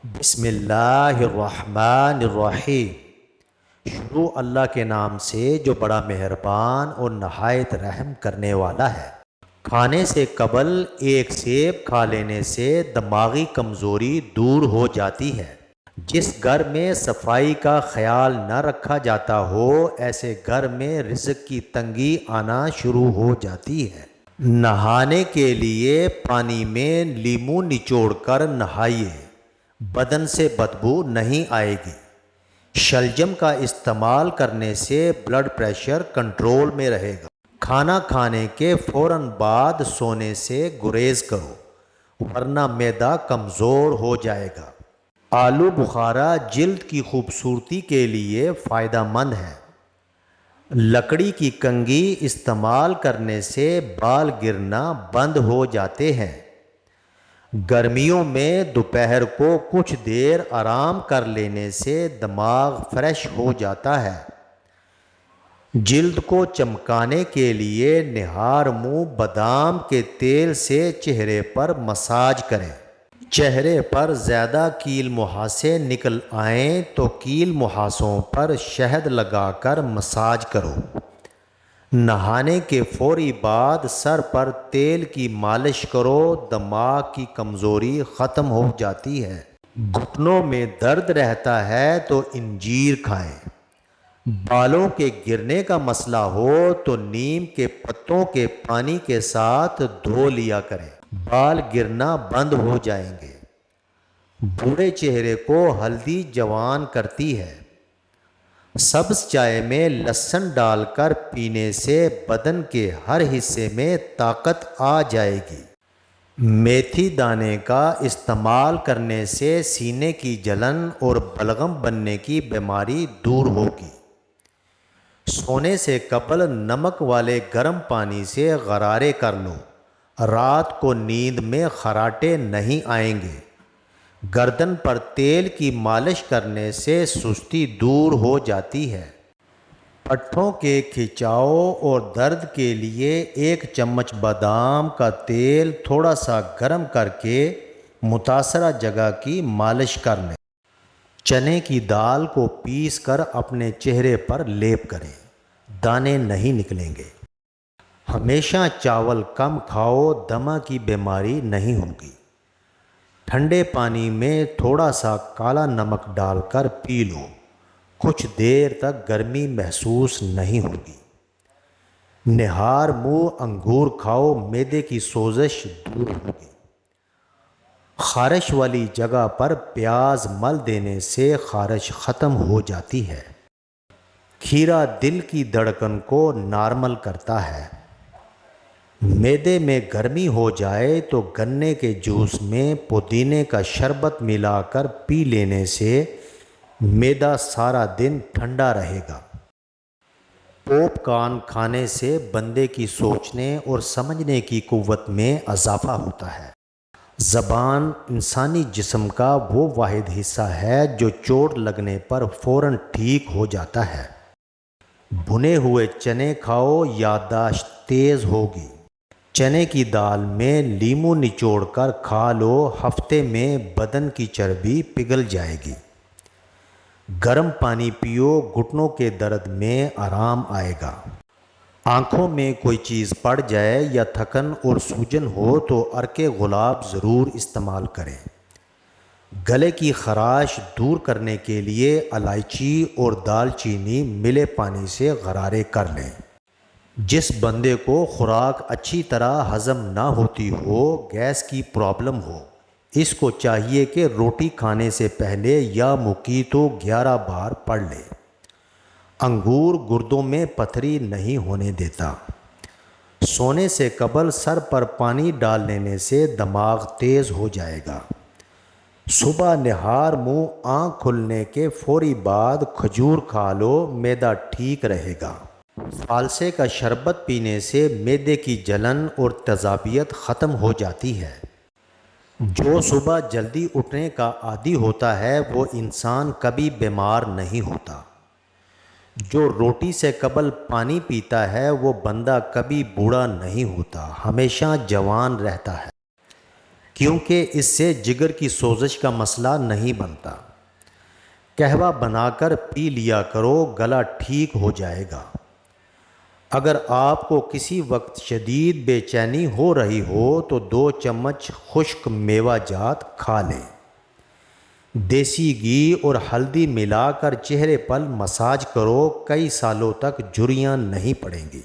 بسم اللہ الرحمن الرحیم۔ شروع اللہ کے نام سے جو بڑا مہربان اور نہایت رحم کرنے والا ہے۔ کھانے سے قبل ایک سیب کھا لینے سے دماغی کمزوری دور ہو جاتی ہے۔ جس گھر میں صفائی کا خیال نہ رکھا جاتا ہو، ایسے گھر میں رزق کی تنگی آنا شروع ہو جاتی ہے۔ نہانے کے لیے پانی میں لیموں نچوڑ کر نہائیے، بدن سے بدبو نہیں آئے گی۔ شلجم کا استعمال کرنے سے بلڈ پریشر کنٹرول میں رہے گا۔ کھانا کھانے کے فوراً بعد سونے سے گریز کرو، ورنہ معدہ کمزور ہو جائے گا۔ آلو بخارا جلد کی خوبصورتی کے لیے فائدہ مند ہے۔ لکڑی کی کنگھی استعمال کرنے سے بال گرنا بند ہو جاتے ہیں۔ گرمیوں میں دوپہر کو کچھ دیر آرام کر لینے سے دماغ فریش ہو جاتا ہے۔ جلد کو چمکانے کے لیے نہار منہ بادام کے تیل سے چہرے پر مساج کریں۔ چہرے پر زیادہ کیل مہاسے نکل آئیں تو کیل مہاسوں پر شہد لگا کر مساج کرو۔ نہانے کے فوری بعد سر پر تیل کی مالش کرو، دماغ کی کمزوری ختم ہو جاتی ہے۔ گھٹنوں میں درد رہتا ہے تو انجیر کھائیں۔ بالوں کے گرنے کا مسئلہ ہو تو نیم کے پتوں کے پانی کے ساتھ دھو لیا کریں، بال گرنا بند ہو جائیں گے۔ بوڑھے چہرے کو ہلدی جوان کرتی ہے۔ سبز چائے میں لہسن ڈال کر پینے سے بدن کے ہر حصے میں طاقت آ جائے گی۔ میتھی دانے کا استعمال کرنے سے سینے کی جلن اور بلغم بننے کی بیماری دور ہوگی۔ سونے سے قبل نمک والے گرم پانی سے غرارے کر لو، رات کو نیند میں خراٹے نہیں آئیں گے۔ گردن پر تیل کی مالش کرنے سے سستی دور ہو جاتی ہے۔ پٹھوں کے کھچاؤ اور درد کے لیے 1 چمچ بادام کا تیل تھوڑا سا گرم کر کے متاثرہ جگہ کی مالش کر لیں۔ چنے کی دال کو پیس کر اپنے چہرے پر لیپ کریں، دانے نہیں نکلیں گے۔ ہمیشہ چاول کم کھاؤ، دمہ کی بیماری نہیں ہوگی۔ ٹھنڈے پانی میں تھوڑا سا کالا نمک ڈال کر پی لو، کچھ دیر تک گرمی محسوس نہیں ہوگی۔ نہار منہ انگور کھاؤ، معدے کی سوزش دور ہوگی۔ خارش والی جگہ پر پیاز مل دینے سے خارش ختم ہو جاتی ہے۔ کھیرا دل کی دھڑکن کو نارمل کرتا ہے۔ معدے میں گرمی ہو جائے تو گنے کے جوس میں پودینے کا شربت ملا کر پی لینے سے معدہ سارا دن ٹھنڈا رہے گا۔ پوپ کارن کھانے سے بندے کی سوچنے اور سمجھنے کی قوت میں اضافہ ہوتا ہے۔ زبان انسانی جسم کا وہ واحد حصہ ہے جو چوٹ لگنے پر فوراً ٹھیک ہو جاتا ہے۔ بھنے ہوئے چنے کھاؤ، یادداشت تیز ہوگی۔ چنے کی دال میں لیموں نچوڑ کر کھا لو، ہفتے میں بدن کی چربی پگھل جائے گی۔ گرم پانی پیو، گھٹنوں کے درد میں آرام آئے گا۔ آنکھوں میں کوئی چیز پڑ جائے یا تھکن اور سوجن ہو تو عرق گلاب ضرور استعمال کریں۔ گلے کی خراش دور کرنے کے لیے الائچی اور دال چینی ملے پانی سے غرارے کر لیں۔ جس بندے کو خوراک اچھی طرح ہضم نہ ہوتی ہو، گیس کی پرابلم ہو، اس کو چاہیے کہ روٹی کھانے سے پہلے یا مقیتو 11 بار پڑھ لے۔ انگور گردوں میں پتھری نہیں ہونے دیتا۔ سونے سے قبل سر پر پانی ڈال لینے سے دماغ تیز ہو جائے گا۔ صبح نہار منہ آنکھ کھلنے کے فوری بعد کھجور کھا لو، معدہ ٹھیک رہے گا۔ فالسے کا شربت پینے سے معدے کی جلن اور تیزابیت ختم ہو جاتی ہے۔ جو صبح جلدی اٹھنے کا عادی ہوتا ہے وہ انسان کبھی بیمار نہیں ہوتا۔ جو روٹی سے قبل پانی پیتا ہے وہ بندہ کبھی بوڑھا نہیں ہوتا، ہمیشہ جوان رہتا ہے۔ کیونکہ اس سے جگر کی سوزش کا مسئلہ نہیں بنتا۔ قہوہ بنا کر پی لیا کرو، گلا ٹھیک ہو جائے گا۔ اگر آپ کو کسی وقت شدید بے چینی ہو رہی ہو تو 2 چمچ خشک میوہ جات کھا لیں۔ دیسی گھی اور ہلدی ملا کر چہرے پر مساج کرو، کئی سالوں تک جھریاں نہیں پڑیں گی۔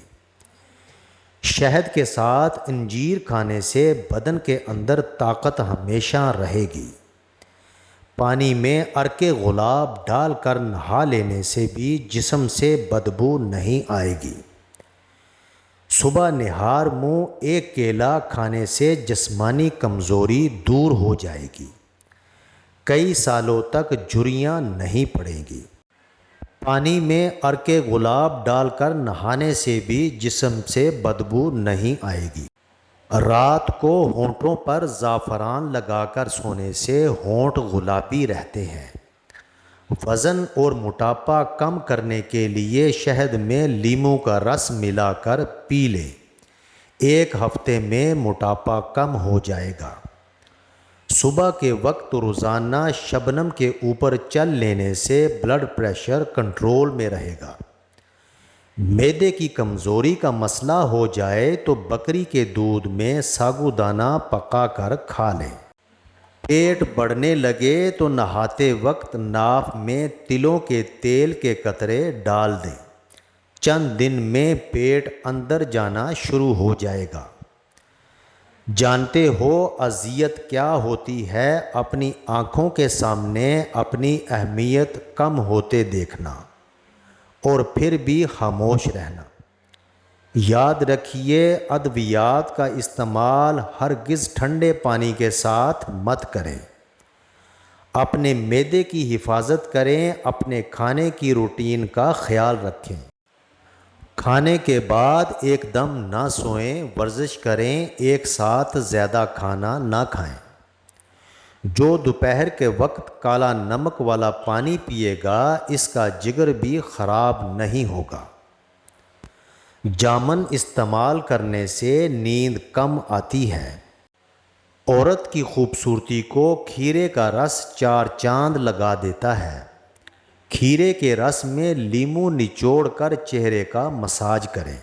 شہد کے ساتھ انجیر کھانے سے بدن کے اندر طاقت ہمیشہ رہے گی۔ پانی میں عرق گلاب ڈال کر نہا لینے سے بھی جسم سے بدبو نہیں آئے گی۔ صبح نہار منہ 1 کیلا کھانے سے جسمانی کمزوری دور ہو جائے گی، کئی سالوں تک جھریاں نہیں پڑیں گی۔ پانی میں عرق گلاب ڈال کر نہانے سے بھی جسم سے بدبو نہیں آئے گی۔ رات کو ہونٹوں پر زعفران لگا کر سونے سے ہونٹ گلابی رہتے ہیں۔ وزن اور موٹاپا کم کرنے کے لیے شہد میں لیموں کا رس ملا کر پی لیں، 1 ہفتے میں موٹاپا کم ہو جائے گا۔ صبح کے وقت روزانہ شبنم کے اوپر چل لینے سے بلڈ پریشر کنٹرول میں رہے گا۔ معدے کی کمزوری کا مسئلہ ہو جائے تو بکری کے دودھ میں ساگودانہ پکا کر کھا لیں۔ پیٹ بڑھنے لگے تو نہاتے وقت ناف میں تلوں کے تیل کے قطرے ڈال دیں، چند دن میں پیٹ اندر جانا شروع ہو جائے گا۔ جانتے ہو اذیت کیا ہوتی ہے؟ اپنی آنکھوں کے سامنے اپنی اہمیت کم ہوتے دیکھنا اور پھر بھی خاموش رہنا۔ یاد رکھیے، ادویات کا استعمال ہرگز ٹھنڈے پانی کے ساتھ مت کریں۔ اپنے معدے کی حفاظت کریں، اپنے کھانے کی روٹین کا خیال رکھیں۔ کھانے کے بعد ایک دم نہ سوئیں، ورزش کریں، ایک ساتھ زیادہ کھانا نہ کھائیں۔ جو دوپہر کے وقت کالا نمک والا پانی پیے گا، اس کا جگر بھی خراب نہیں ہوگا۔ جامن استعمال کرنے سے نیند کم آتی ہے۔ عورت کی خوبصورتی کو کھیرے کا رس 4 چاند لگا دیتا ہے۔ کھیرے کے رس میں لیموں نچوڑ کر چہرے کا مساج کریں۔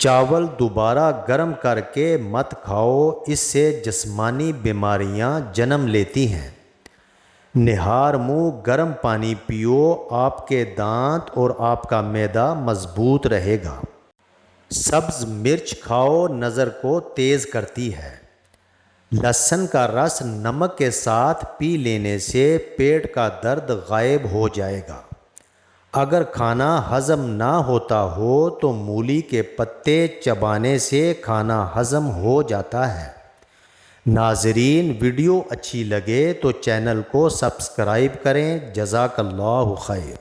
چاول دوبارہ گرم کر کے مت کھاؤ، اس سے جسمانی بیماریاں جنم لیتی ہیں۔ نہار منہ گرم پانی پیو، آپ کے دانت اور آپ کا معدہ مضبوط رہے گا۔ سبز مرچ کھاؤ، نظر کو تیز کرتی ہے۔ لہسن کا رس نمک کے ساتھ پی لینے سے پیٹ کا درد غائب ہو جائے گا۔ اگر کھانا ہضم نہ ہوتا ہو تو مولی کے پتے چبانے سے کھانا ہضم ہو جاتا ہے۔ ناظرین، ویڈیو اچھی لگے تو چینل کو سبسکرائب کریں۔ جزاک اللہ خیر۔